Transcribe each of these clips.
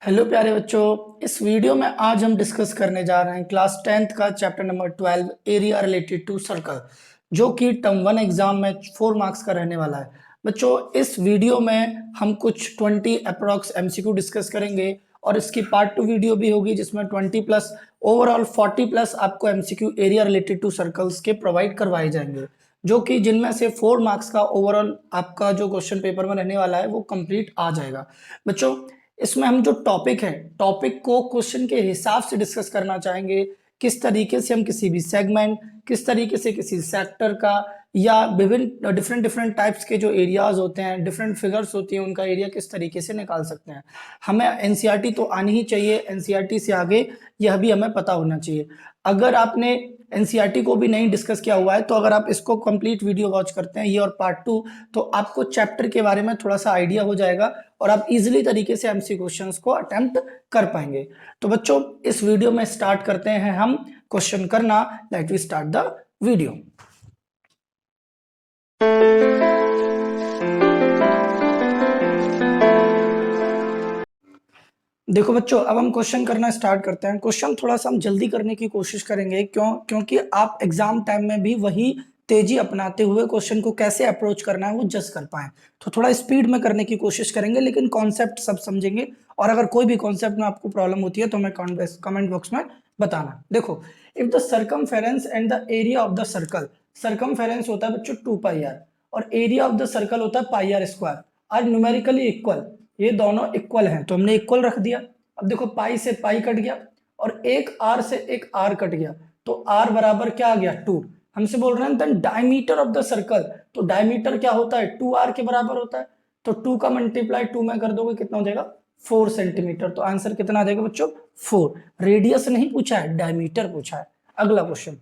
Hello प्यारे बच्चों, इस वीडियो में आज हम डिस्कस करने जा रहे हैं क्लास 10th का chapter number 12 area related to circle, जो कि टर्म 1 एग्जाम में 4 मार्क्स का रहने वाला है। बच्चों, इस वीडियो में हम कुछ 20 अप्रॉक्स एमसीक्यू डिस्कस करेंगे और इसकी पार्ट 2 वीडियो भी होगी जिसमें 20 प्लस ओवरऑल 40 प्लस आपको MCQ area related to circles के प्रोवाइड करवाए जाएंगे, जो कि जिनमें से 4 मार्क्स का ओवरऑल आपका जो क्वेश्चन पेपर में रहने वाला है वो कंप्लीट आ जाएगा। बच्चों, इसमें हम जो टॉपिक है, टॉपिक को क्वेश्चन के हिसाब से डिस्कस करना चाहेंगे। किस तरीके से हम किसी भी सेगमेंट, किस तरीके से किसी सेक्टर का या विभिन्न डिफरेंट डिफरेंट टाइप्स के जो एरियाज होते हैं, डिफरेंट फिगर्स होती हैं, उनका एरिया किस तरीके से निकाल सकते हैं। हमें एनसीईआरटी तो आनी ही चाहिए, एनसीईआरटी से आगे यह भी हमें पता होना चाहिए। अगर आपने एनसीईआरटी को भी नहीं डिस्कस किया हुआ है तो अगर आप इसको कंप्लीट वीडियो वॉच करते हैं, ये और पार्ट 2, तो आपको चैप्टर के बारे में थोड़ा सा आइडिया हो जाएगा और आप इजीली तरीके से एमसी क्वेश्चंस को अटेम्प्ट कर पाएंगे। तो बच्चों, इस वीडियो में स्टार्ट करते हैं हम क्वेश्चन करना। Let we start the video. देखो बच्चों, अब हम क्वेश्चन करना स्टार्ट करते हैं। क्वेश्चन थोड़ा सा हम जल्दी करने की कोशिश करेंगे, क्योंकि आप एग्जाम टाइम में भी वही तेजी अपनाते हुए क्वेश्चन को कैसे अप्रोच करना है वो जज कर पाए। तो थोड़ा स्पीड में करने की कोशिश करेंगे, लेकिन कॉन्सेप्ट सब समझेंगे। और अगर कोई भी कॉन्सेप्ट में आपको प्रॉब्लम होती है तो हमें कमेंट बॉक्स में बताना। देखो, if the circumference and the area of the circle, circumference होता है बच्चों 2πr और एरिया ऑफ द सर्कल होता है πr², आर न्यूमेरिकली इक्वल। ये दोनों इक्वल हैं तो हमने इक्वल रख दिया। अब देखो, पाई से पाई कट गया और एक आर से एक आर कट गया, तो आर बराबर क्या आ गया 2। हमसे बोल रहे हैं then diameter of the circle, तो डायमीटर क्या होता है 2r के बराबर होता है। तो 2 का मल्टीप्लाई 2 में कर दोगे कितना हो जाएगा 4 सेंटीमीटर। तो आंसर कितना आ जाएगा बच्चों 4। रेडियस नहीं पूछा है, डायमीटर पूछा है। अगला question,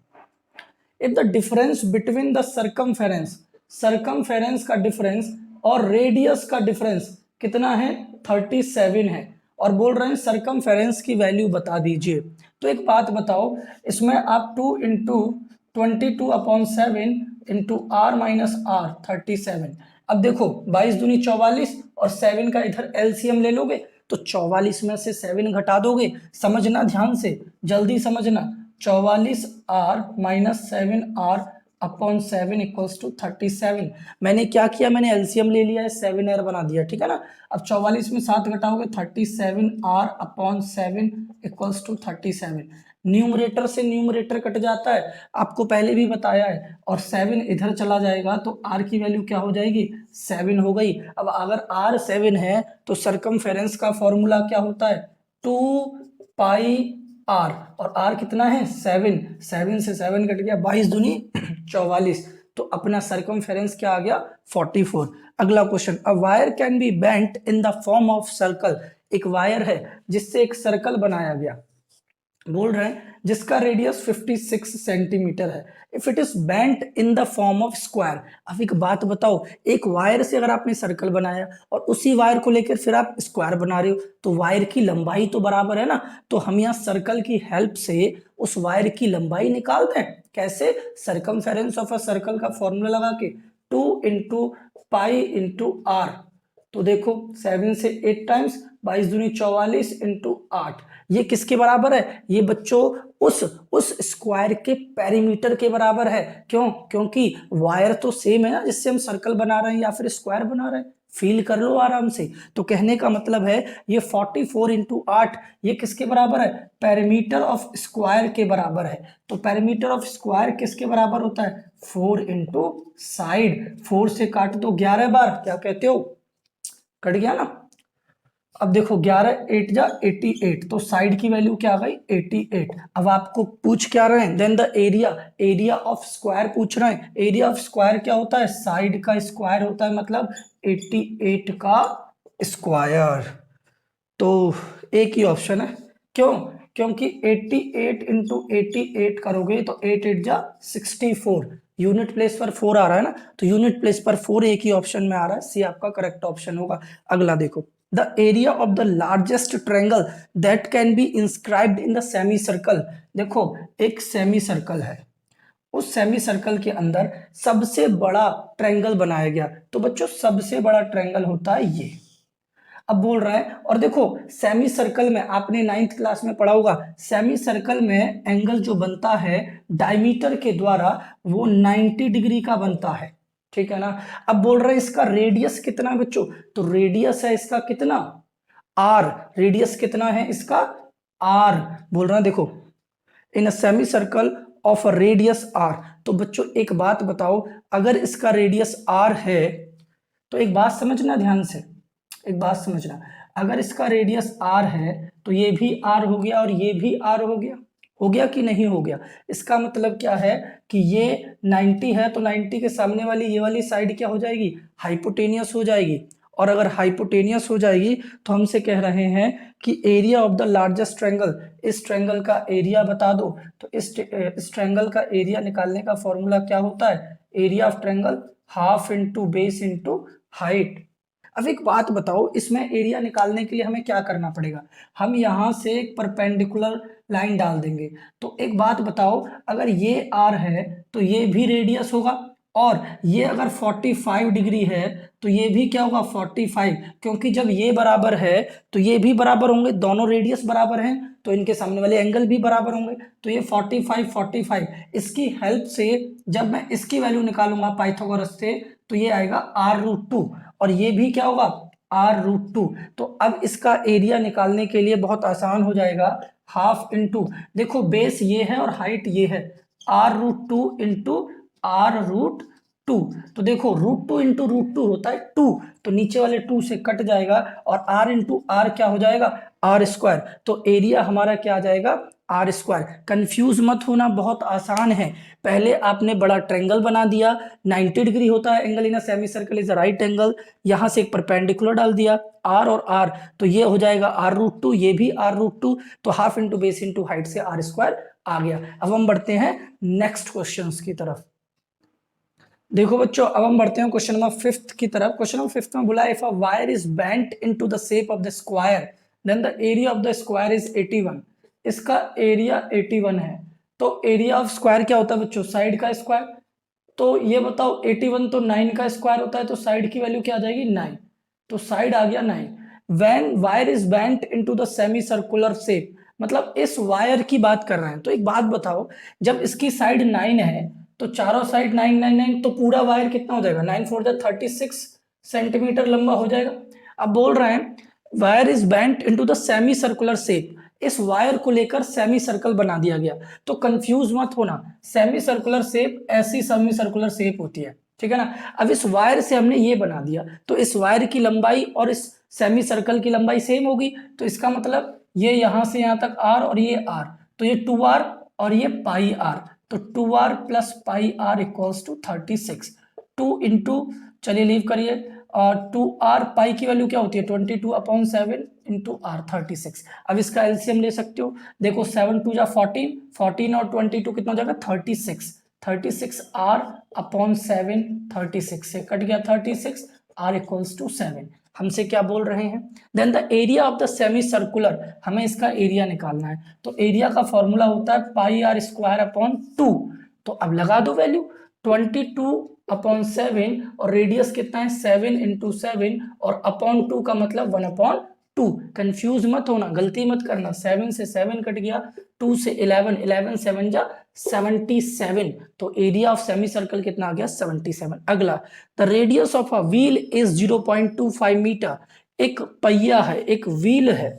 if the difference between the circumference, circumference का डिफरेंस और रेडियस का डिफरेंस कितना है 37 है, और बोल रहे हैं सर्कमफेरेंस की वैल्यू बता दीजिए। तो एक बात बताओ, इसमें आप 2 into 22/7 into r minus r 37। अब देखो 22 दूनी 44 और 7 का इधर एलसीएम ले लोगे तो 44 में से 7 घटा दोगे। समझना ध्यान से, जल्दी समझना। 44r minus 7r upon 7 equals to 37। मैंने क्या किया, मैंने एलसीएम ले लिया है, 7r बना दिया, ठीक है ना। अब 44 में 7 घटाओगे 37r upon 7 equals to 37। Numerator से न्यूमरेटर कट जाता है, आपको पहले भी बताया है, और 7 इधर चला जाएगा तो r की वैल्यू क्या हो जाएगी 7 हो गई। अब अगर r 7 है तो सर्कमफेरेंस का फॉर्मूला क्या होता है 2πr, और r कितना है 7, 7 से 7 कट गया, 22 दूनी 44, तो अपना सर्कमफेरेंस क्या आ गया 44। अगला question, a wire can be bent in the form of circle, एक वायर है जिससे एक सर्कल बनाया गया, बोल रहे हैं जिसका रेडियस 56 सेंटीमीटर है। If it is bent in the form of square. अब एक बात बताओ, एक वायर से अगर आपने सर्कल बनाया और उसी वायर को लेकर फिर आप स्क्वायर बना रहे हो तो वायर की लंबाई तो बराबर है ना। तो हम यहाँ सर्कल की हेल्प से उस वायर की लंबाई निकालते हैं। कैसे, सर्कमफेरेंस ऑफ अ सर्कल का फॉर्मूला लगा के 2 इंटू पाई इंटू आर। तो देखो 7 से 8 टाइम्स, 22 दूनी 44 इंटू 8, ये किसके बराबर है, ये बच्चों उस स्क्वायर के पेरीमीटर के बराबर है। क्यों, क्योंकि वायर तो सेम है ना जिससे हम सर्कल बना रहे हैं या फिर स्क्वायर बना रहे हैं। फील कर लो आराम से। तो कहने का मतलब है ये 44 इंटू 8 ये किसके बराबर है, पेरीमीटर ऑफ स्क्वायर के बराबर है। तो पेरीमीटर ऑफ स्क्वायर किसके बराबर होता है 4 इंटू साइड। 4 से काट दो 11 बार, क्या कहते हो, कट गया ना। अब देखो 11 8 जा 88, तो साइड की वैल्यू क्या आ गई 88। अब आपको पूछ क्या रहे हैं, then the area, area of square पूछ रहे हैं। एरिया ऑफ स्क्वायर क्या होता है, साइड का स्क्वायर होता है, मतलब 88 का स्क्वायर। तो एक ही ऑप्शन है। क्यों, क्योंकि 88 इंटू 88 करोगे तो 8 8 जा 64, यूनिट प्लेस पर 4 आ रहा है ना, तो यूनिट प्लेस पर 4 एक ही ऑप्शन में आ रहा है, सी आपका करेक्ट ऑप्शन होगा। अगला देखो, the area of the largest triangle that can be inscribed in the semi circle. देखो एक सेमी सर्कल है, उस सेमी सर्कल के अंदर सबसे बड़ा ट्रायंगल बनाया गया, तो बच्चों सबसे बड़ा ट्रायंगल होता है ये। अब बोल रहा है, और देखो सेमी सर्कल में आपने 9th क्लास में पढ़ा होगा, सेमी सर्कल में एंगल जो बनता है डायमीटर के द्वारा वो 90 डिग्री का बनता है, ठीक है ना। अब बोल रहे हैं इसका रेडियस कितना है बच्चों, तो रेडियस है इसका कितना, आर, रेडियस कितना है इसका आर, बोल रहा है देखो in a semicircle of a radius R. तो बच्चों एक बात बताओ, अगर इसका रेडियस आर है तो एक बात समझना ध्यान से, एक बात समझना, अगर इसका रेडियस आर है तो ये भी आर हो गया और ये भी आर हो गया कि नहीं हो गया। इसका मतलब क्या है कि ये 90 है तो 90 के सामने वाली ये वाली साइड क्या हो जाएगी, हाइपोटेनियस हो जाएगी, और अगर हाइपोटेनियस हो जाएगी तो हमसे कह रहे हैं कि area of the largest triangle, इस ट्रायंगल का एरिया बता दो। तो इस ट्रायंगल का एरिया निकालने का फॉर्मूला क्या होता है, area of triangle half into base into height. अब एक बात बताओ, इसमें एरिया निकालने के लिए हमें क्या करना पड़ेगा, हम यहां से एक परपेंडिकुलर लाइन डाल देंगे। तो एक बात बताओ, अगर ये आर है तो ये भी रेडियस होगा, और ये अगर 45 डिग्री है तो ये भी क्या होगा 45, क्योंकि जब ये बराबर है तो ये भी बराबर होंगे, दोनों रेडियस बराबर हैं तो इनके सामने वाले एंगल भी बराबर होंगे। तो ये 45 इसकी हेल्प से जब मैं इसकी वैल्यू निकालूंगा पाइथागोरस से तो ये आएगा r√2, और ये भी क्या होगा r√2। तो अब इसका एरिया निकालने के लिए बहुत आसान हो जाएगा, हाफ इंटू, देखो बेस ये है और हाइट ये है, r√2 इंटू r√2। तो देखो √2 इंटू √2 होता है 2, तो नीचे वाले 2 से कट जाएगा और r इंटू आर क्या हो जाएगा आर स्क्वायर। तो एरिया हमारा क्या आ जाएगा आर स्क्वायर। कंफ्यूज मत होना, बहुत आसान है। पहले आपने बड़ा ट्रायंगल बना दिया, 90 डिग्री होता है angle in a semi circle is a right angle, यहां से एक परपेंडिकुलर डाल दिया आर और आर, तो ये हो जाएगा r√2, ये भी r√2, तो half into base into height से आर स्क्वायर आ गया। अब हम बढ़ते हैं नेक्स्ट क्वेश्चन की तरफ। देखो बच्चों अब हम बढ़ते हैं क्वेश्चन नंबर 5 की तरफ। क्वेश्चन नंबर 5 में बोला if a wire is bent into the shape of the square then the area of the square is 81। इसका एरिया 81 है, तो एरिया ऑफ स्क्वायर क्या होता है बच्चों, साइड का स्क्वायर। तो ये बताओ 81 तो 9 का स्क्वायर होता है, तो साइड की वैल्यू क्या आ जाएगी 9, तो साइड आ गया 9। When wire is bent into the semi circular shape, मतलब इस वायर की बात कर रहे हैं। तो एक बात बताओ, जब इसकी साइड 9 है तो चारों साइड 9 9 9, तो पूरा वायर कितना हो जाएगा 9 4 36 सेंटीमीटर लंबा हो जाएगा। अब बोल रहे हैं wire is bent into the semi circular shape, इस वायर को लेकर सेमी सर्कल बना दिया गया। तो कंफ्यूज मत होना, सेमी सर्कुलर शेप ऐसी सेमी सर्कुलर शेप होती है, ठीक है ना। अब इस वायर से हमने ये बना दिया, तो इस वायर की लंबाई और इस सेमी सर्कल की लंबाई सेम होगी, तो इसका मतलब ये यहां से यहां तक r और ये r, तो ये 2r और ये पाई r, तो 2r plus pi r equals to 36। 2 into, चलिए लीव करिए, और 2r पाई की वैल्यू क्या होती है 22/7 इंटू r 36। अब इसका एलसीएम ले सकते हो, देखो 7 2 जा 14, 14 और 22 कितना हो जाएगा 36, 36r/7, 36 से कट गया 36, r इक्वल्स टू 7। हमसे क्या बोल रहे हैं, then the area of the semi circular, हमें इसका एरिया निकालना है। तो एरिया का फॉर्मूला होता है पाई आर स्क्वायर अपॉन 2। तो अब लगा दो वैल्यू 22/7, और रेडियस कितना है 7 इंटू 7, और अपॉन 2 का मतलब 1/2। कंफ्यूज मत होना, गलती मत करना, 7 से 7 कट गया, 2 से 11, 11 7 जा 77, तो एरिया ऑफ सेमी सर्कल कितना आ गया 77। अगला, द radius of a wheel is 0.25 metre, एक पहिया है, एक व्हील है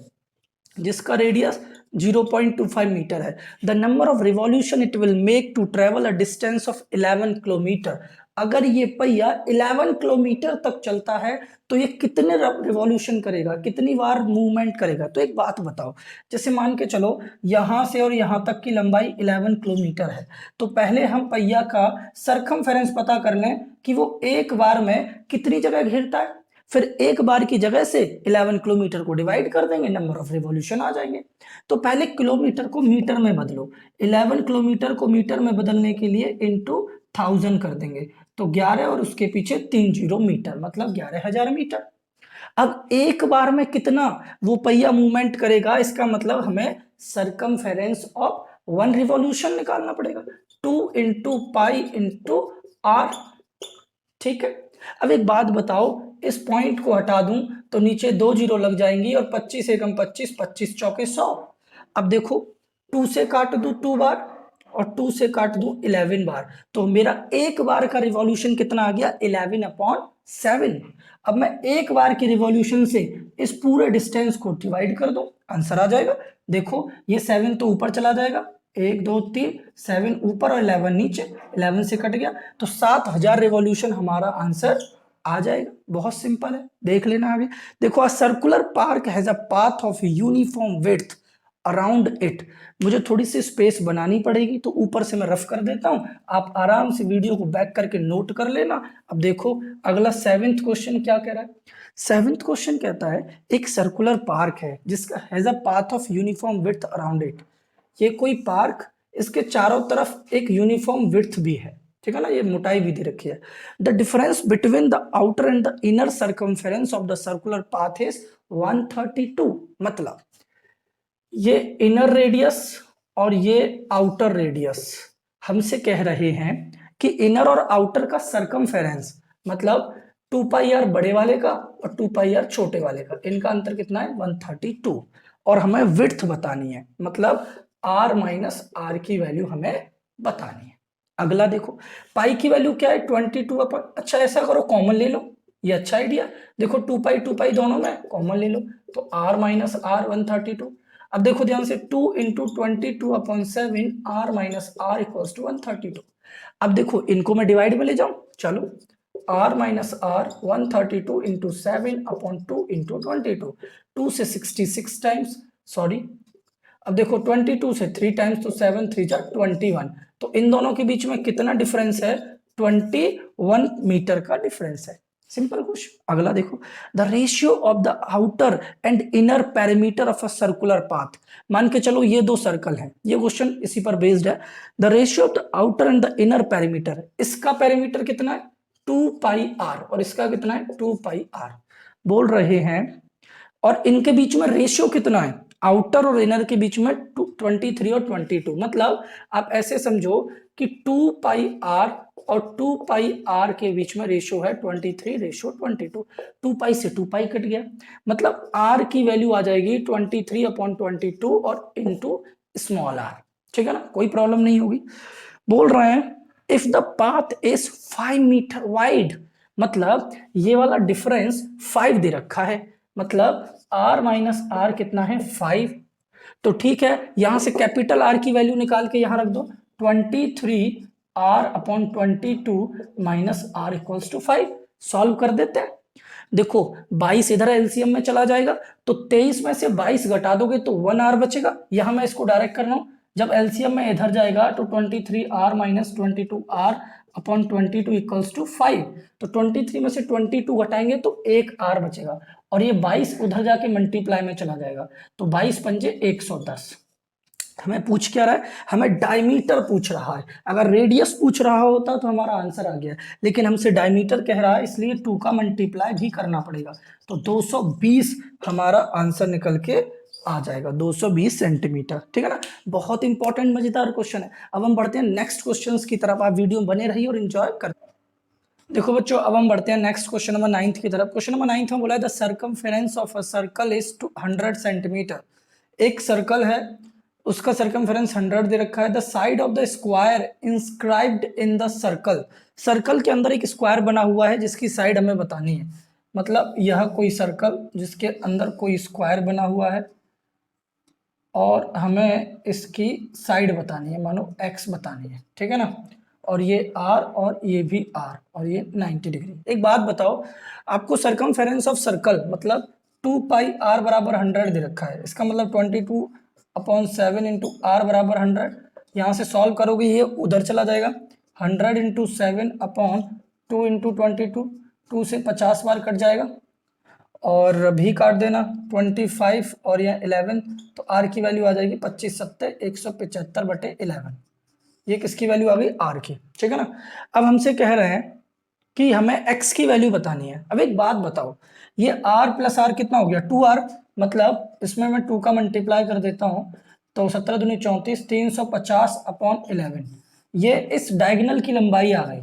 जिसका रेडियस 0.25 मीटर है। The number of revolution it will make to travel a distance of 11 kilometre, अगर ये पहिया 11 किलोमीटर तक चलता है तो ये कितने रिवॉल्यूशन करेगा, कितनी बार मूवमेंट करेगा। तो एक बात बताओ, जैसे मान के चलो यहां से और यहां तक की लंबाई 11 किलोमीटर है, तो पहले हम पहिया का सरकमफेरेंस पता कर लें कि वो एक बार में कितनी जगह घेरता है, फिर एक बार की जगह से 11 किलोमीटर को डिवाइड कर देंगे, नंबर ऑफ रिवॉल्यूशन आ जाएंगे। तो पहले किलोमीटर को मीटर में बदलो, 11 किलोमीटर को मीटर में बदलने के लिए इंटू 1000 कर देंगे, तो 11 और उसके पीछे 3 जीरो मीटर, मतलब 11,000 मीटर। अब एक बार में कितना वो पहिया मूवमेंट करेगा, इसका मतलब हमें सरकमफेरेंस ऑफ 1 रिवॉल्यूशन निकालना पड़ेगा, 2 इंटू पाई इंटू आर, ठीक है। अब एक बात बताओ, इस पॉइंट को हटा दूं तो नीचे 2 जीरो लग जाएंगी और 25 एकम 25, 25 चौके 100। अब देखो 2 से काट दूं 2 बार और 2 से काट दूं 11 बार, तो मेरा एक बार का रिवॉल्यूशन कितना आ गया 11/7। अब मैं एक बार की रिवॉल्यूशन से इस पूरे डिस्टेंस को डिवाइड कर दूं, आंसर आ जाएगा। देखो ये 7 तो ऊपर चला जाएगा, 1 2 3, 7 ऊपर और 11 नीचे, 11 से कट गया तो 7000 रिवॉल्यूशन हमारा आंसर आ जाएगा। बहुत सिंपल है, देख लेना आगे। देखो a circular park has a path of uniform width around it. मुझे थोड़ी सी स्पेस बनानी पड़ेगी तो ऊपर से मैं रफ कर देता हूं, आप आराम से वीडियो को बैक करके नोट कर लेना। अब देखो अगला 7th क्वेश्चन क्या कह रहा है। 7th क्वेश्चन कहता है एक सर्कुलर पार्क है जिसका has a path of uniform width around it. ये कोई पार्क, इसके चारों तरफ एक यूनिफॉर्म विड्थ भी है, ठीक है ना, ये मोटाई भी दे रखी है। The difference between the outer and the inner circumference of the circular path is 132। मतलब ये इनर रेडियस और ये आउटर रेडियस हमसे कह रहे हैं कि इनर और आउटर का सर्कमफेरेंस, मतलब 2 पाई आर बड़े वाले का और 2 पाई आर छोटे वाले का, इनका अंतर कितना है 132। और हमें विड्थ बतानी है, मतलब r माइनस आर की वैल्यू हमें बतानी है। अगला देखो पाई की वैल्यू क्या है 22 अपन, अच्छा ऐसा करो कॉमन ले लो, ये अच्छा आइडिया। देखो 2 पाई दोनों में कॉमन ले लो, तो r माइनस आर 132। अब देखो ध्यान से 2 into 22/7 r minus r equals to 132। अब देखो इनको मैं डिवाइड में ले जाऊं, चलो r minus r 132 into 7/2 into 22, 2 से 66 टाइम्स, सॉरी अब देखो 22 से 3 टाइम्स तो 7 3 जा 21, तो इन दोनों के बीच में कितना डिफरेंस है 21 मीटर का डिफरेंस है। Simple question. अगला देखो the ratio of the outer and inner perimeter of a circular path. मान के चलो ये दो सर्कल हैं, ये क्वेश्चन इसी पर बेस्ड है। The ratio of the outer and the inner perimeter, इसका पेरीमीटर कितना है 2 पाई आर और इसका कितना है 2 पाई आर बोल रहे हैं, और इनके बीच में रेशियो कितना है आउटर और इनर के बीच में 23 और 22। मतलब आप ऐसे समझो कि 2 पाई आर और 2 पाई आर के बीच में रेशियो है 23:22। 2 पाई से 2 पाई कट गया, मतलब आर की वैल्यू आ जाएगी 23/22 और इंटू स्मॉल आर, ठीक है ना, कोई प्रॉब्लम नहीं होगी। बोल रहे हैं if the path is 5 metre wide, मतलब ये वाला डिफरेंस 5 दे रखा है, मतलब r माइनस आर कितना है 5। तो ठीक है, यहां से कैपिटल R की वैल्यू निकाल के यहां रख दो 23r/22 minus r equals to 5। Solve कर देते हैं। देखो 22 इधर एलसीएम में चला जाएगा तो 23 में से 22 घटा दोगे तो 1r बचेगा। यहां मैं इसको डायरेक्ट कर रहा हूं, जब एलसीएम में इधर जाएगा तो 23r minus 22r/22 equals to 5। तो 23 में से 22 घटाएंगे तो 1r बचेगा, और ये 22 उधर जाके मल्टीप्लाई में चला जाएगा, तो 22 पंजे 110। हमें पूछ क्या रहा है, हमें डायमीटर पूछ रहा है। अगर रेडियस पूछ रहा होता तो हमारा आंसर आ गया, लेकिन हमसे डायमीटर कह रहा है, इसलिए 2 का मल्टीप्लाई भी करना पड़ेगा। तो 220 हमारा आंसर निकल के आ जाएगा, 220 सेंटीमीटर, ठीक है ना। बहुत इंपॉर्टेंट मजेदार क्वेश्चन है। अब हम बढ़ते हैं नेक्स्ट क्वेश्चन की तरफ, आप वीडियो बने रहिए और एंजॉय कर। देखो बच्चों अब हम बढ़ते हैं नेक्स्ट क्वेश्चन नंबर 9 की तरफ। क्वेश्चन नंबर 9 में बोला है the circumference of a circle is 100 centimetre. एक सर्कल है, उसका सर्कमफेरेंस 100 दे रखा है। The side of the square inscribed in the circle, circle के अंदर एक स्क्वायर बना हुआ है जिसकी साइड हमें बतानी है। मतलब यह कोई सर्कल जिसके अंदर कोई स्क्वायर बना हुआ है और हमें इसकी साइड बतानी है, मानो x बतानी है, ठीक है ना, और ये r और ये भी r और ये 90 डिग्री। एक बात बताओ, आपको सर्कमफेरेंस ऑफ सर्कल मतलब 2 पाई r बराबर 100 दे रखा है, इसका मतलब 22/7 इंटू r बराबर 100। यहाँ से सॉल्व करोगे ये उधर चला जाएगा, 100 इंटू 7/2 इंटू 22, 2 से 50 बार कट जाएगा, और भी काट देना 25 और यह 11, तो r की वैल्यू आ जाएगी 25 7 175/11। ये किसकी वैल्यू आ गई r की, ठीक है ना। अब हमसे कह रहे हैं कि हमें x की वैल्यू बतानी है। अब एक बात बताओ, ये r प्लस r कितना हो गया 2r, मतलब इसमें मैं 2 का मल्टीप्लाई कर देता हूँ तो 17 दूनी 34, 350/11। ये इस डायगोनल की लंबाई आ गई।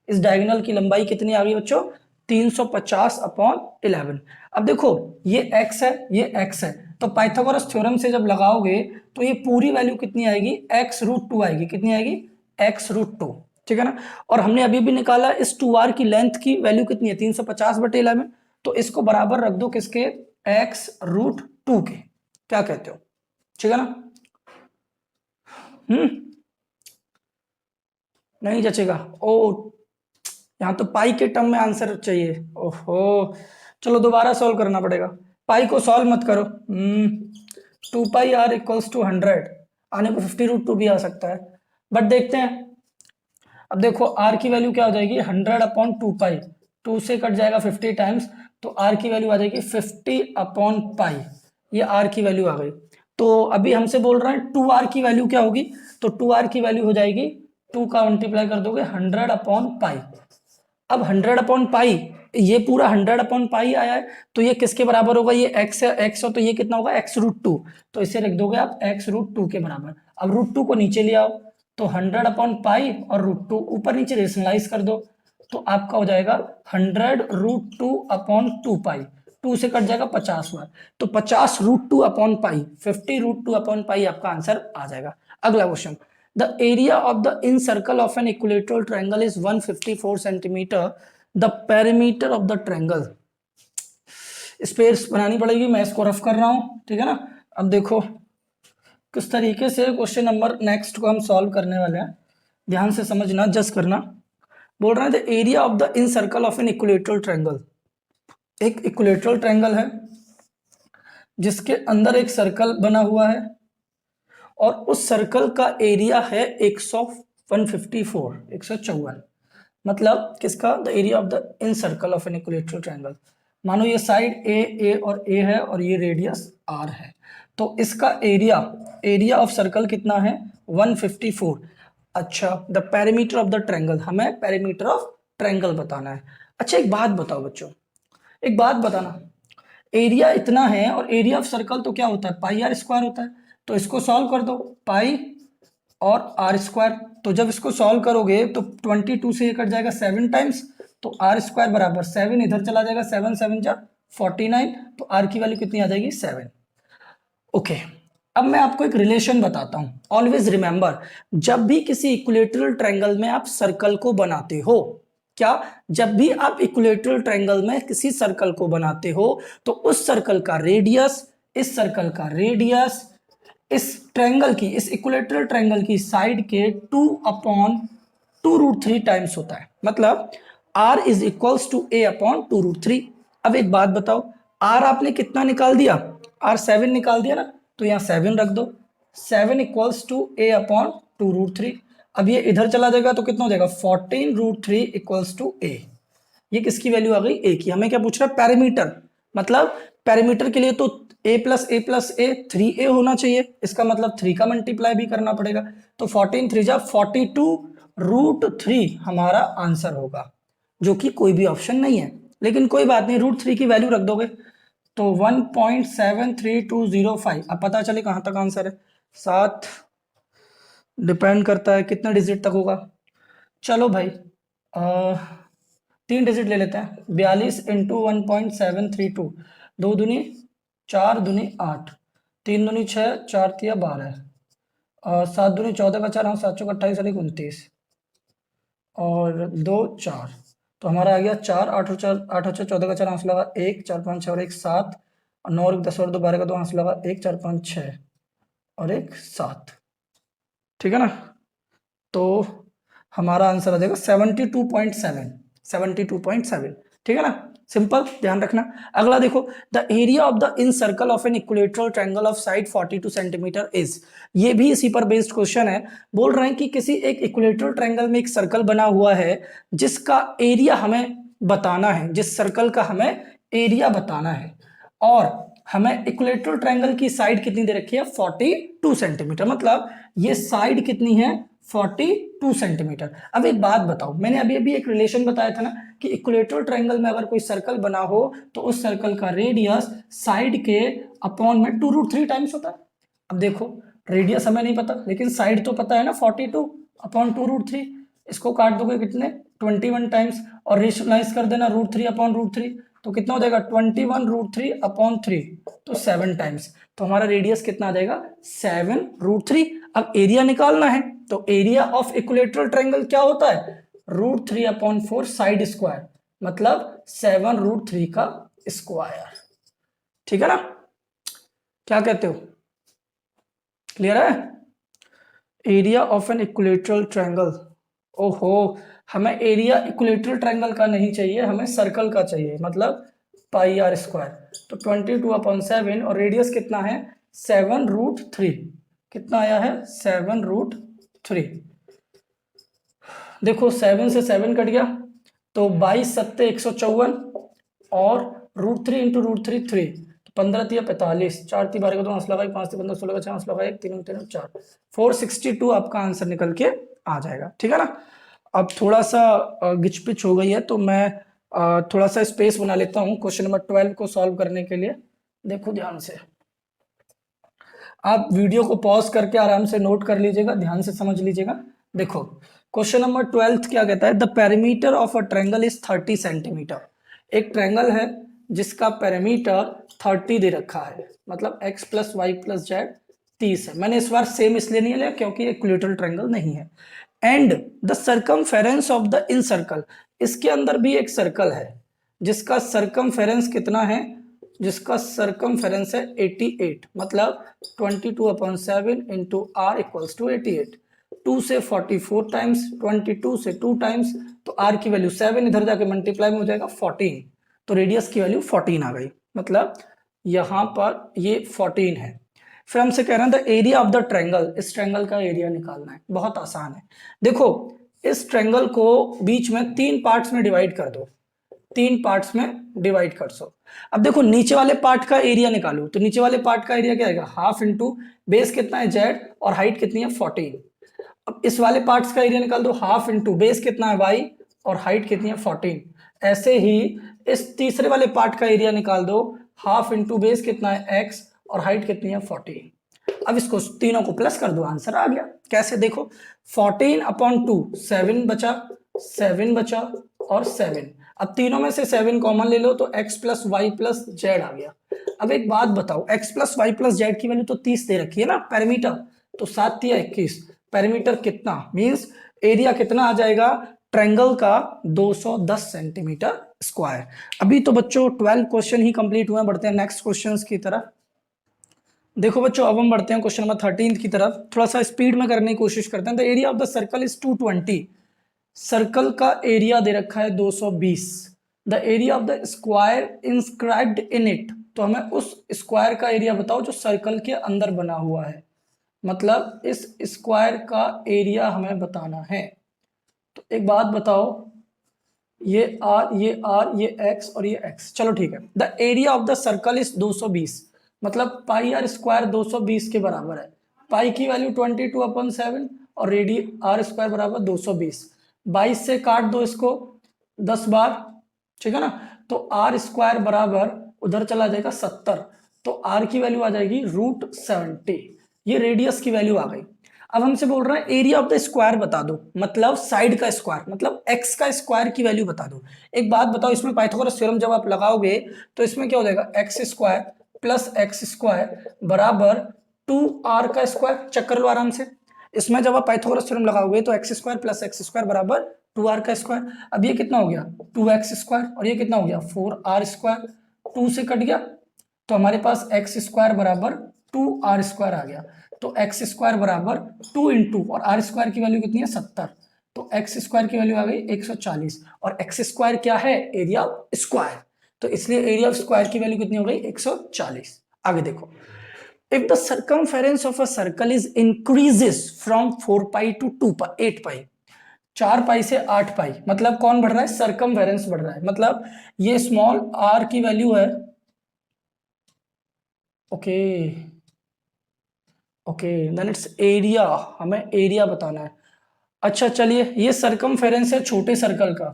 इस डायगोनल की लंबाई कितनी आ गई बच्चों 350 अपॉन 11। अब देखो ये x है, ये x है, तो पाइथागोरस थ्योरम से जब लगाओगे तो ये पूरी वैल्यू कितनी आएगी, x√2 आएगी। कितनी आएगी, x√2। ठीक है ना। और हमने अभी भी निकाला इस 2r की लेंथ की वैल्यू कितनी है, 350/11। तो इसको बराबर रख दो किसके, x√2 के। क्या कहते हो, ठीक है ना। नहीं जचेगा, ओ यहाँ तो पाई के टर्म में आंसर चाहिए, ओहो। चलो दोबारा सॉल्व करना पड़ेगा, पाई को सॉल्व मत करो। 2πr=100, आने को 50√2 भी आ सकता है, बट देखते हैं। अब देखो r की वैल्यू क्या हो जाएगी, 100/2π, 2 से कट जाएगा 50 टाइम्स, तो r की वैल्यू आ जाएगी 50/π। ये r की वैल्यू आ गई। तो अभी हमसे बोल रहे हैं 2r की वैल्यू क्या होगी, तो 2r की वैल्यू हो जाएगी, 2 का मल्टीप्लाई कर दोगे 100/π। अब 100/π, ये पूरा 100/π आया है, तो ये किसके बराबर होगा, ये x है, x हो तो ये कितना होगा, x√2। तो इसे रख दोगे आप x√2 के बराबर। अब √2 को नीचे ले आओ, तो 100/π और √2 ऊपर नीचे रेशनलाइज कर दो, तो आपका हो जाएगा 100√2/2π। 2 से कट जाएगा 50 बार, तो 50√2/π, 50√2/π आपका आंसर आ जाएगा। अगला question, the area of the in circle of an equilateral triangle is 154 centimeter. The perimeter of the triangle, space बनानी पड़ेगी, मैं इसको रफ कर रहा हूं, ठीक है ना। अब देखो किस तरीके से क्वेश्चन नंबर नेक्स्ट को हम सॉल्व करने वाले हैं, ध्यान से समझना, जज करना। बोल रहे हैं the area of the in circle of an equilateral triangle. एक इक्विलेटरल ट्रायंगल है जिसके अंदर एक सर्कल बना हुआ है और उस सर्कल का एरिया है 154। मतलब किसका, the area of the in circle of an equilateral triangle. मानो ये साइड ए और ए है और ये रेडियस आर है, तो इसका एरिया ऑफ सर्कल कितना है, 154। अच्छा, the perimeter of the triangle, हमें पेरीमीटर ऑफ ट्रायंगल बताना है। अच्छा एक बात बताओ बच्चों, एक बात बताना, एरिया इतना है और एरिया ऑफ सर्कल तो क्या होता है, πr² होता है। तो इसको सॉल्व कर दो, पाई और r²। तो जब इसको सॉल्व करोगे तो 22 से ये कट जाएगा 7 टाइम्स, तो r² बराबर 7 इधर चला जाएगा, 7 7 जा 49, तो r की वैल्यू कितनी आ जाएगी, 7। ओके, अब मैं आपको एक रिलेशन बताता हूं। ऑलवेज रिमेंबर, जब भी किसी इक्विलेटरल ट्रायंगल में आप सर्कल को बनाते हो, क्या, जब भी आप इक्विलेटरल ट्रायंगल में किसी सर्कल को बनाते हो तो उस सर्कल का रेडियस, इस सर्कल का रेडियस इस ट्रायंगल की, इस इक्विलेटरल ट्रायंगल की साइड के 2/2√3 टाइम्स होता है। मतलब r is equals to a/2√3। अब एक बात बताओ, r आपने कितना निकाल दिया, r 7 निकाल दिया ना, तो यहाँ 7 रख दो, 7 इक्वल्स टू a/2√3। अब ये इधर चला जाएगा तो कितना हो जाएगा, 14√3 इक्वल्स टू a। ये किसकी वैल्यू आ गई, a की। हमें क्या पूछ रहा है, पैरामीटर। मतलब पैरामीटर के लिए तो a + a + a 3a होना चाहिए, इसका मतलब 3 का मल्टीप्लाई भी करना पड़ेगा। तो 14 3 जा 42√3 हमारा आंसर होगा, जो कि कोई भी ऑप्शन नहीं है, लेकिन कोई बात नहीं, √3 की वैल्यू रख दोगे तो 1.73205। अब पता चले कहां तक आंसर है, 7 डिपेंड करता है कितना डिजिट तक होगा। चलो भाई 3 डिजिट ले लेते हैं, 42 × 1.732, 2 दूनी 4 दूनी 8, 3 दूनी 6, 4 तिया 12, 7 दूनी 14 का 4, हाँ 7 चौक 28 और 29 और 2 4, तो हमारा आ गया 4 8 और 4 8 और 4 14 का 4 आंसर लगा 1 4 5 6 और 1 7 और 9 और 10 और 2 12 का 2 आंसर लगा 1 4 5 6 और 1 7। ठीक है ना, तो हमारा आंसर आ जाएगा 72.7। ठीक है ना, सिंपल, ध्यान रखना। अगला देखो, the area of the in circle of an equilateral triangle of side 42 centimetre is. ये भी इसी पर बेस्ड क्वेश्चन है। बोल रहे हैं कि किसी एक इक्विलेटरल ट्रायंगल में एक सर्कल बना हुआ है जिसका एरिया हमें बताना है, जिस सर्कल का हमें एरिया बताना है, और हमें इक्विलेटरल ट्रायंगल की साइड कितनी दे रखी है, 42 सेंटीमीटर। मतलब ये साइड कितनी है, 42 सेंटीमीटर। अब एक बात बताओ, मैंने अभी एक रिलेशन बताया था ना कि इक्विलेटरल ट्रायंगल में अगर कोई सर्कल बना हो तो उस सर्कल का रेडियस साइड के अपॉन में 2√3 टाइम्स होता है। अब देखो रेडियस हमें नहीं पता, लेकिन साइड तो पता है ना, 42/2√3। इसको काट दोगे कितने, 21 टाइम्स, और रेशनलाइज कर देना √3/√3, तो कितना हो जाएगा 21√3/3, तो 7 टाइम्स। तो हमारा रेडियस कितना आ जाएगा 7√3। अब एरिया निकालना है, तो एरिया ऑफ इक्विलेटरल ट्रायंगल क्या होता है √3/4 साइड स्क्वायर, मतलब 7√3 का स्क्वायर। ठीक है ना, क्या कहते हो, क्लियर है? Area of an equilateral triangle, ओहो, हमें एरिया इक्विलेटरल ट्रायंगल का नहीं चाहिए, हमें सर्कल का चाहिए, मतलब πr²। तो 22/7 और रेडियस कितना है 7√3, कितना आया है 7√3। देखो 7 से 7 कट गया, तो 22 सत्ते 154, और √3 इंटू √3 3, 15 तिया 45, 4 ती 12 का 2 हंस लगा, 5 ती 15 16 का 6 हंस लगा, 1 3 3 4, 462 आपका आंसर निकल के आ जाएगा। ठीक है ना, अब थोड़ा सा गिचपिच हो गई है, तो मैं थोड़ा सा स्पेस बना लेता हूँ क्वेश्चन नंबर 12 को सॉल्व करने के लिए। देखो ध्यान से, आप वीडियो को पॉज करके आराम से नोट कर लीजिएगा, ध्यान से समझ लीजिएगा। देखो क्वेश्चन नंबर 12 क्या कहता है, the perimeter of a triangle is 30 centimetre. एक ट्रायंगल है जिसका पेरीमीटर 30 दे रखा है, मतलब x + y + z 30 है। मैंने इस बार सेम इसलिए नहीं लिया क्योंकि इक्विलेटरल ट्रायंगल नहीं है। And the circumference of the in circle, इसके अंदर भी एक सर्कल है जिसका सर्कमफेरेंस कितना है, जिसका सर्कमफेरेंस है 88, मतलब 22/7 इंटू r इक्वल्स टू 88। 2 से 44 टाइम्स, 22 से 2 टाइम्स, तो r की वैल्यू 7 इधर जाके मल्टीप्लाई में हो जाएगा 14, तो रेडियस की वैल्यू 14 आ गई, मतलब यहां पर ये 14 है। फिर हमसे कह रहे हैं the area of the triangle, इस ट्रायंगल का एरिया निकालना है, बहुत आसान है। देखो इस ट्रायंगल को बीच में 3 पार्ट्स में डिवाइड कर दो, 3 पार्ट्स में डिवाइड कर सो। अब देखो नीचे वाले पार्ट का एरिया निकालो, तो नीचे वाले पार्ट का एरिया क्या आएगा हाफ इंटू बेस कितना है z, और हाइट कितनी है 14। अब इस वाले पार्ट्स का एरिया निकाल दो, हाफ इंटू बेस कितना है y, और हाइट कितनी है 14। ऐसे ही इस तीसरे वाले पार्ट का एरिया निकाल दो, हाफ इंटू बेस कितना है x, और हाइट कितनी है 14। अब इसको तीनों को प्लस कर दो, आंसर आ गया। कैसे, देखो 14/2, 7 बचा, 7 बचा, और 7। अब तीनों में से 7 कॉमन ले लो, तो x + y + z आ गया। अब एक बात बताओ, x + y + z की वैल्यू तो 30 दे रखी है ना पेरीमीटर, तो 7 तिया 21, पेरीमीटर कितना मींस एरिया कितना आ जाएगा ट्रायंगल का 210 सेंटीमीटर स्क्वायर। अभी तो बच्चों 12 क्वेश्चन ही कंप्लीट हुए, बढ़ते हैं नेक्स्ट क्वेश्चंस की तरफ। देखो बच्चों अब हम बढ़ते हैं क्वेश्चन नंबर 13 की तरफ, थोड़ा सा स्पीड में करने की कोशिश करते हैं। The area of the circle is 220, circle का एरिया दे रखा है 220। The area of the square inscribed in it, तो हमें उस स्क्वायर का एरिया बताओ जो सर्कल के अंदर बना हुआ है, मतलब इस स्क्वायर का एरिया हमें बताना है। तो एक बात बताओ, ये r, ये x और ये x, चलो ठीक है। The area of the circle is 220, मतलब πr² 220 के बराबर है। पाई की वैल्यू 22/7 और रेडी r² बराबर 220। 22 से काट दो इसको 10 बार, ठीक है ना, तो r² बराबर उधर चला जाएगा 70, तो r की वैल्यू आ जाएगी √70। ये रेडियस की वैल्यू आ गई। अब हमसे बोल रहा है एरिया ऑफ द स्क्वायर बता दो, मतलब साइड का स्क्वायर, मतलब x का स्क्वायर की वैल्यू बता दो। एक बात बताओ, इसमें पाइथागोरस थ्योरम जब आप लगाओगे तो इसमें क्या हो जाएगा x² + x² बराबर 2r का स्क्वायर। चेक कर लो आराम से, इसमें जब आप पाइथागोरस थ्योरम लगाओगे तो x² + x² बराबर 2r का स्क्वायर। अब ये कितना हो गया 2x² और ये कितना हो गया 4r², 2 से कट गया, तो हमारे पास x² बराबर 2r² आ गया। तो x² बराबर 2 इंटू, और r² की वैल्यू कितनी है 70, तो x² की वैल्यू आ गई 140, और x² क्या है एरिया ऑफ स्क्वायर, तो इसलिए एरिया ऑफ स्क्वायर की वैल्यू कितनी हो गई 140। आगे देखो, if the circumference of a circle is increases from 4 pi to 8 pi, 4 pi से 8 पाई, मतलब कौन बढ़ रहा है सर्कमफेरेंस बढ़ रहा है, मतलब ये स्मॉल r की वैल्यू है, okay okay, then it's area, हमें एरिया बताना है। अच्छा चलिए, ये सर्कमफेरेंस है छोटे सर्कल का,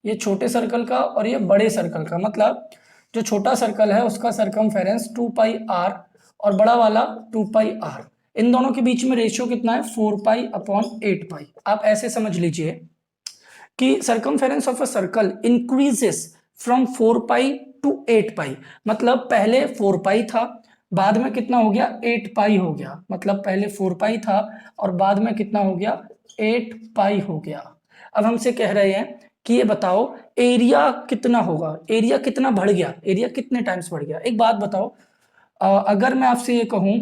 ये छोटे सर्कल का और ये बड़े सर्कल का, मतलब जो छोटा सर्कल है उसका सर्कमफेरेंस 2πr और बड़ा वाला 2πr, इन दोनों के बीच में रेशियो कितना है 4π/8 पाई। आप ऐसे समझ लीजिए, कि circumference of a circle increases from 4 pi to 8 pi, मतलब पहले 4 पाई था, बाद में कितना हो गया 8 पाई हो गया, मतलब पहले 4 पाई था और बाद में कितना हो गया 8 पाई हो गया। अब हमसे कह रहे हैं कि ये बताओ एरिया कितना होगा, एरिया कितना बढ़ गया, एरिया कितने टाइम्स बढ़ गया। एक बात बताओ, अगर मैं आपसे ये कहूं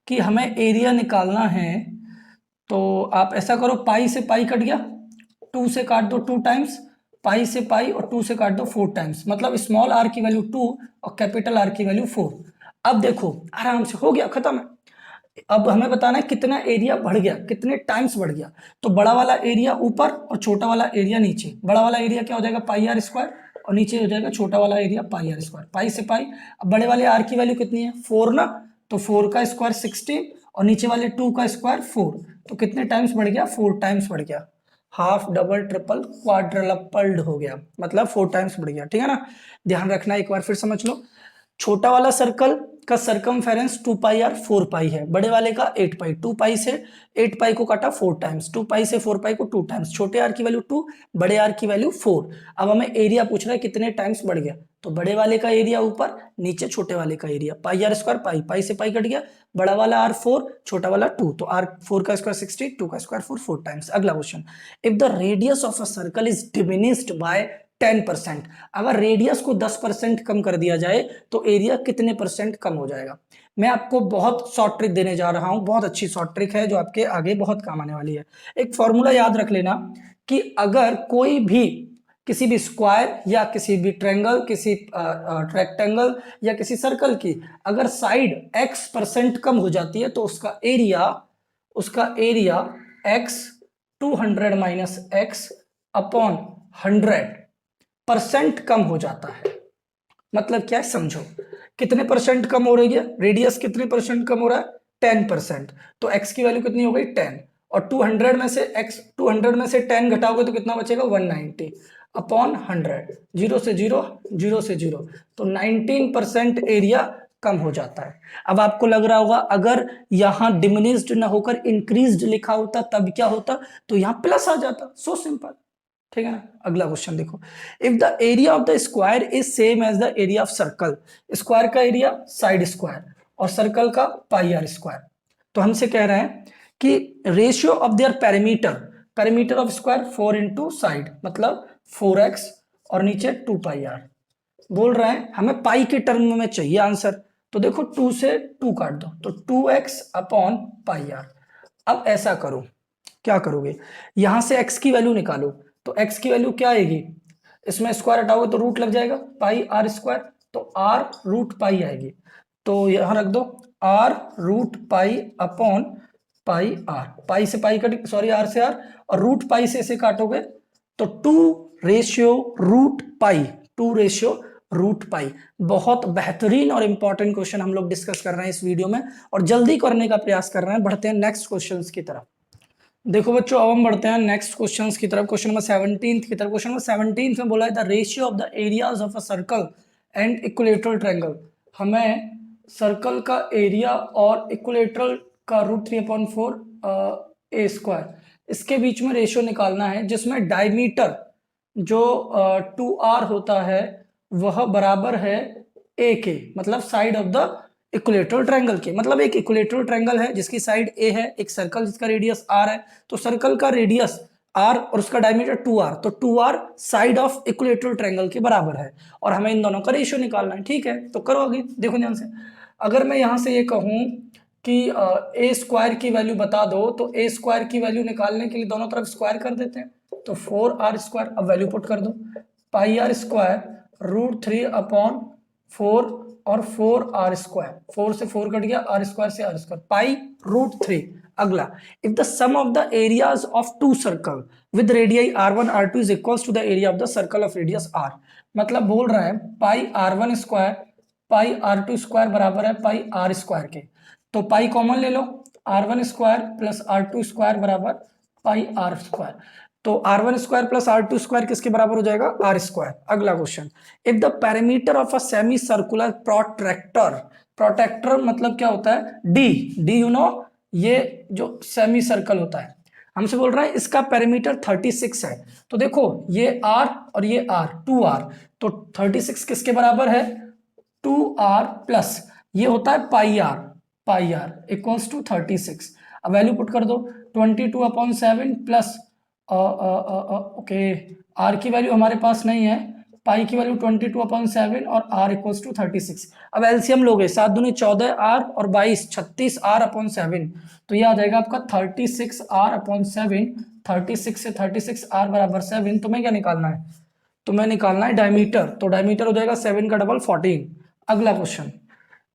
कि हमें एरिया निकालना है तो आप ऐसा करो, पाई से पाई कट गया, 2 से काट दो 2 टाइम्स, पाई से पाई और 2 से काट दो 4 टाइम्स, मतलब स्मॉल आर की वैल्यू 2 और कैपिटल आर की वैल्यू 4। अब देखो आराम से हो गया, खत्म है। अब हमें बताना है कितना एरिया बढ़ गया, कितने टाइम्स बढ़ गया। तो बड़ा वाला एरिया ऊपर और छोटा वाला एरिया नीचे। बड़ा वाला एरिया क्या हो जाएगा पाई आर स्क्वायर, और नीचे हो जाएगा छोटा वाला एरिया पाई आर स्क्वायर, पाई से पाई। अब बड़े वाले आर की वैल्यू कितनी है 4 ना, तो 4 का स्क्वायर 16 और नीचे वाले 2 का स्क्वायर 4, तो कितने टाइम्स बढ़ गया 4 टाइम्स बढ़ गया। हाफ डबल ट्रिपल क्वाड्रपल्ड हो गया, मतलब 4 टाइम्स बढ़ गया, ठीक है ना। ध्यान रखना, एक बार फिर समझ लो, छोटा वाला सर्कल का सरकमफेरेंस 2 पाई आर 4 पाई है, बड़े वाले का 8 पाई, 2 पाई से 8 पाई को काटा 4 टाइम्स, 2 पाई से 4 पाई को 2 टाइम्स, छोटे आर की वैल्यू 2, बड़े आर की वैल्यू 4। अब हमें एरिया पूछ रहा है कितने टाइम्स बढ़ गया, तो बड़े वाले का एरिया ऊपर, नीचे छोटे वाले का area, pi are square pi, pi से पाई कट गया, बड़ा वाला आर 4 छोटा वाला 2, तो आर 4 का स्क्वायर 60, 2 का स्क्वायर 4, 4 टाइम्स। अगला question, if the radius of a circle is diminished by 10%, अगर रेडियस को 10% कम कर दिया जाए तो एरिया कितने परसेंट कम हो जाएगा। मैं आपको बहुत शॉर्ट ट्रिक देने जा रहा हूं, बहुत अच्छी शॉर्ट ट्रिक है जो आपके आगे बहुत काम आने वाली है। एक फॉर्मूला याद रख लेना कि अगर कोई भी किसी भी स्क्वायर या किसी भी ट्रायंगल, किसी रेक्टेंगल या किसी सर्कल की अगर साइड x% कम हो जाती है तो उसका area x 200 minus x upon 100% कम हो जाता है। मतलब क्या है समझो, कितने परसेंट कम हो रही है रेडियस, कितने परसेंट कम हो रहा है 10%, तो x की वैल्यू कितनी हो गई 10, और 200 में से x 200 में से 10 घटाओगे तो कितना बचेगा 190 अपॉन 100, 0 से 0, 0 से 0, तो 19% एरिया कम हो जाता है। अब आपको लग रहा होगा अगर यहां डिमिनिश्ड ना होकर इंक्रीज्ड लिखा होता तब क्या होता, तो यहां प्लस आ जाता, सो सिंपल, ठीक है ना। अगला क्वेश्चन देखो, if the area of the square is same as the area of circle, square का एरिया साइड स्क्वायर और सर्कल का पाई आर स्क्वायर, तो हमसे कह रहे हैं कि ratio of their perimeter, perimeter of square 4 into side, मतलब 4x और नीचे 2 पाई आर। बोल रहे हैं हमें पाई के टर्म में चाहिए आंसर, तो देखो 2 से 2 काट दो तो 2x अपॉन पाई आर। अब ऐसा करो, क्या करोगे, यहां से x की वैल्यू निकालो, तो x की वैल्यू क्या आएगी, इसमें स्क्वायर हटाओगे तो रूट लग जाएगा पाई आर स्क्वायर, तो आर रूट पाई आएगी, तो यहां रख दो R root pi upon pi R, pi से पाई कट, सॉरी आर से आर, और रूट पाई से इसे काटोगे तो 2 ratio root pi, 2 ratio root pi. बहुत बेहतरीन और इंपॉर्टेंट क्वेश्चन हम लोग डिस्कस कर रहे हैं इस वीडियो में और जल्दी करने का प्रयास कर रहे हैं। बढ़ते हैं नेक्स्ट क्वेश्चंस की तरफ। देखो बच्चों अब हम बढ़ते हैं नेक्स्ट क्वेश्चंस की तरफ, क्वेश्चन नंबर 17 की तरफ। क्वेश्चन नंबर 17 में बोला है the ratio of the areas of a circle and equilateral triangle, हमें सर्कल का एरिया और इक्विलेटरल का √3/4 ए स्क्वायर, इसके बीच में रेशियो निकालना है जिसमें डायमीटर जो 2r होता है वह बराबर है a के, मतलब side of the equilateral triangle के। मतलब एक इक्विलेटरल ट्रायंगल है जिसकी साइड a है, एक सर्कल जिसका रेडियस r है, तो सर्कल का रेडियस r और उसका डायमीटर 2r, तो 2r side of equilateral triangle के बराबर है और हमें इन दोनों का रेशियो निकालना है। ठीक है, तो करो आगे, देखो ध्यान से। अगर मैं यहां से ये कहूं कि ए स्क्वायर की वैल्यू बता दो, तो ए स्क्वायर की वैल्यू निकालने के लिए दोनों तरफ स्क्वायर कर देते हैं, तो 4r स्क्वायर, अब वैल्यू पुट कर दो, पाई आर स्क्वायर √3/4 और 4r स्क्वायर, 4 से 4 कट गया, r स्क्वायर से r स्क्वायर, पाई √3। अगला, if the sum of the areas of 2 circle with radii r1 r2 is equals to the area of the circle of radius r, मतलब बोल रहे हैं पाई r1 square pi r2 square बराबर है पाई r square के, तो pi common ले लो, r1 square plus r2 square बराबर पाई r स्क्वायर, तो r1 square plus r2 square किसके बराबर हो जाएगा r स्क्वायर। अगला question, if the perimeter of a semi circular protractor, protractor मतलब क्या होता है, डी यू नो, ये जो सेमी सर्कल होता है, हमसे बोल रहा है इसका पेरीमीटर 36 है। तो देखो ये r और ये r 2r, तो 36 किसके बराबर है 2r प्लस ये होता है पाई आर इक्वल्स टू 36। अब वैल्यू पुट कर दो 22/7 प्लस ओके r की वैल्यू हमारे पास नहीं है, पाई की वैल्यू 22/7 और r इक्वल्स टू 36। अब एलसीएम लोगे 7 दूनी 14 r और 22 36 r/7, तो ये आ जाएगा आपका 36 r/7। 36 से 36 r बराबर 7। तुम्हें क्या निकालना है, तुम्हें निकालना है डायमीटर, तो डायमीटर हो जाएगा 7 का डबल 14। अगला question,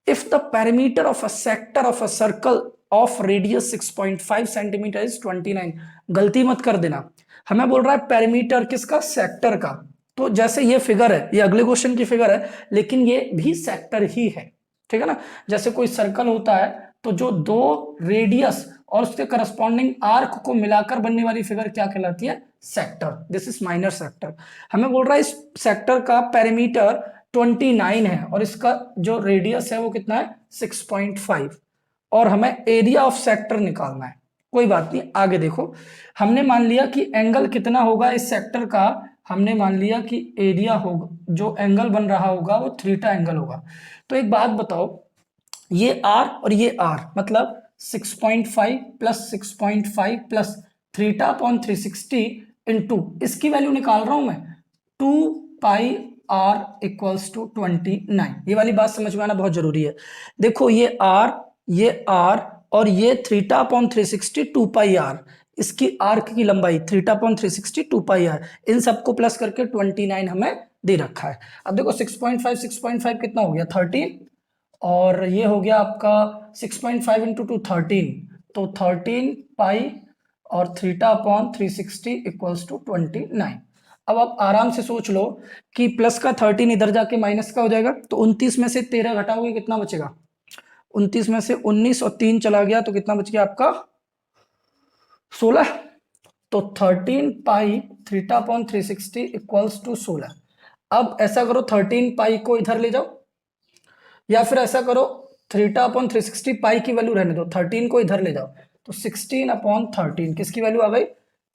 if the perimeter of a sector of a circle of radius 6.5 centimetre is 29। गलती मत कर देना, हमें बोल रहा है पेरीमीटर किसका, सेक्टर का। तो जैसे ये फिगर है, ये अगले क्वेश्चन की फिगर है, लेकिन ये भी सेक्टर ही है, ठीक है ना। जैसे कोई सर्कल होता है तो जो दो रेडियस और उसके करस्पॉन्डिंग आर्क को मिलाकर बनने वाली फिगर क्या कहलाती है, sector. This is minor sector. हमें बोल रहा है इस सेक्टर का पेरीमीटर 29 है और इसका जो रेडियस है वो कितना है 6.5, और हमें एरिया ऑफ सेक्टर निकालना है। कोई बात नहीं, आगे देखो, हमने मान लिया कि एंगल कितना होगा इस सेक्टर का, हमने मान लिया कि एरिया होगा, जो एंगल बन रहा होगा वो थीटा एंगल होगा। तो एक बात बताओ, ये आर और ये आर मतलब 6.5 plus 6.5 plus theta upon 360 into इसकी वैल्यू निकाल रहा हूं मैं 2 पाई आर इक्वल्स टू 29। ये वाली बात समझ में आना बहुत जरूरी है। देखो ये आर और ये थीटा अपॉन 360 2 पाई आर, इसकी आर्क की लंबाई थीटा अपॉन 360 2 पाई आर, इन सबको प्लस करके 29 हमें दे रखा है। अब देखो 6.5 कितना हो गया 13, और ये हो गया आपका 6.5 इंटू 2 13, तो 13 पाई और थीटा अपॉन 360 इक्वल्स टू 29। अब आप आराम से सोच लो कि प्लस का 13 इधर जाके माइनस का हो जाएगा, तो 29 में से 13 घटाओगे कितना बचेगा, 29 में से 19 और 3 चला गया तो कितना बच गया आपका 16। तो 13 पाई थीटा अपॉन 360 इक्वल्स टू 16। अब ऐसा करो 13 पाई को इधर ले जाओ, या फिर ऐसा करो थीटा अपॉन 360 पाई की वैल्यू रहने दो, 13 को इधर ले जाओ, तो 16/13 किसकी वैल्यू आ गई,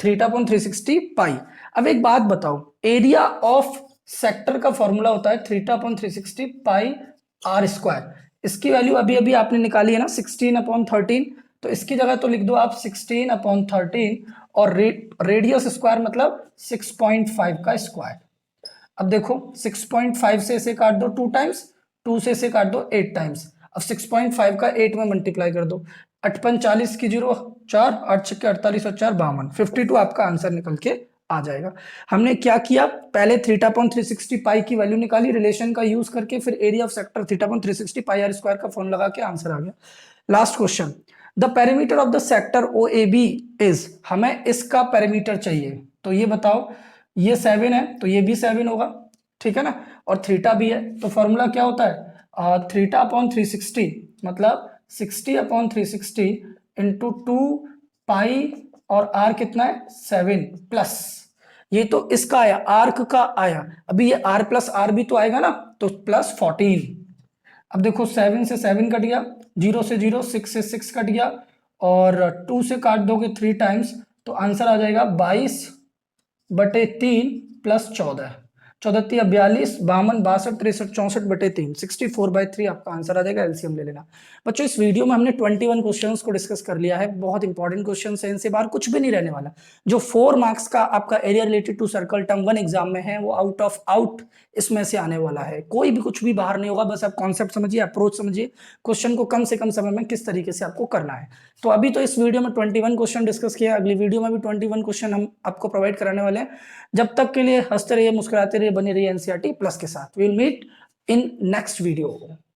थीटा अपॉन 360 पाई। अब एक बात बताओ, एरिया ऑफ सेक्टर का फॉर्मूला होता है theta upon 360 pi are square. इसकी वैल्यू अभी अभी आपने निकाली है ना 16/13, तो इसकी जगह तो लिख दो आप 16/13 और रेडियस स्क्वायर मतलब 6.5 का स्क्वायर। अब देखो 6.5 से इसे काट दो 2 टाइम्स, 2 से इसे काट दो 8 टाइम्स। अब 6.5 का 8 में मल्टीप्लाई कर दो, 8×5 की 0 4, 8×6 48 और 4 52, 52 आपका आंसर निकल के आ जाएगा। हमने क्या किया, पहले थीटा अपॉन 360 पाई की वैल्यू निकाली रिलेशन का यूज करके, फिर area of sector theta upon 360 pi are square का फॉर्मूला लगा के आंसर आ गया। Last question, the perimeter of the sector O A B is, हमें इसका पेरीमीटर चाहिए, तो ये बताओ, ये 7 है तो ये भी 7 होगा, ठीक है ना, और थीटा भी है, तो फॉर्मूला क्या होता है थीटा अपॉन 360 मतलब 60/360 इंटू 2 पाई और आर कितना है 7 प्लस, ये तो इसका आया आर्क का आया, अभी ये आर प्लस आर भी तो आएगा ना, तो प्लस 14। अब देखो 7 से 7 कट गया, 0 से 0, 6 से 6 कट गया, और 2 से काट दोगे 3 टाइम्स, तो आंसर आ जाएगा 22/3 प्लस 14, 14×3 42, 52, 62, 63, 64/3, 64/3 आपका आंसर आ जाएगा। एलसीएम ले लेना। बच्चों इस वीडियो में हमने 21 क्वेश्चंस को डिस्कस कर लिया है, बहुत इंपॉर्टेंट क्वेश्चंस हैं, इनसे बाहर कुछ भी नहीं रहने वाला। जो 4 मार्क्स का आपका area related to circle term 1 exam में है वो आउट ऑफ आउट इसमें से आने वाला है, कोई भी कुछ भी बाहर नहीं होगा, बस आप कॉन्सेप्ट समझिए, अप्रोच समझिए, क्वेश्चन को कम से कम समय में किस तरीके से आपको करना है। तो अभी तो इस वीडियो में 21 क्वेश्चन डिस्कस किया, अगली वीडियो में भी 21 क्वेश्चन हम आपको प्रोवाइड कराने वाले हैं। जब तक के लिए हंसते रहिए, मुस्कुराते रहिए, बने रहिए एनसीईआरटी प्लस के साथ। We will meet in next video.